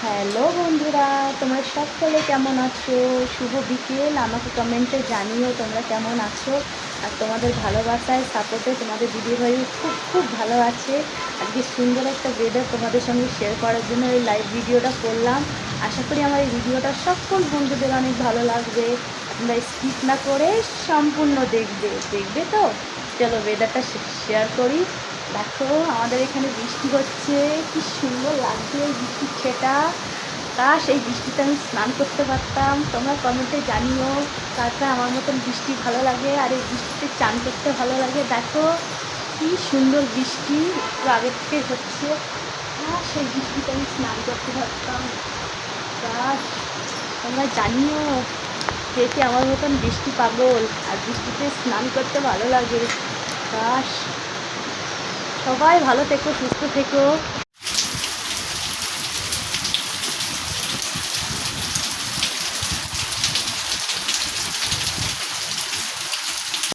Hello বন্ধুরা, তোমরা সকলে কেমন আছো? শুভ বিকেল। আমাকে কমেন্টে জানিও তোমরা কেমন আছো। আর তোমাদের ভালোবাসায় সাপোর্টে তোমাদের দিদিভাই খুব খুব ভালো আছে। আজকে সুন্দর একটা ওয়েদার তোমাদের সঙ্গে শেয়ার করার জন্য এই লাইভ ভিডিওটা করলাম। আশা করি আমার এই ভিডিওটা সকল বন্ধুদের অনেক ভালো লাগবে। তোমরা স্কিপ না করে সম্পূর্ণ দেখবে তো। চলো ওয়েদারটা শেয়ার করি। দেখো আমাদের এখানে বৃষ্টি হচ্ছে, কি সুন্দর লাগছে এই বৃষ্টির ছেটা। কাশ এই বৃষ্টিতে আমি স্নান করতে পারতাম। তোমরা কমেন্টে জানিও কার আমার মতন বৃষ্টি ভালো লাগে আর এই বৃষ্টিতে চান করতে ভালো লাগে। দেখো কি সুন্দর বৃষ্টি, একটু আগের থেকে হচ্ছে। কাশ এই বৃষ্টিতে আমি স্নান করতে পারতাম। কাশ তোমরা জানিও কে কে আমার মতন বৃষ্টি পাগল আর বৃষ্টিতে স্নান করতে ভালো লাগে। কাশ সবাই ভালো থেকো, সুস্থ থেকো।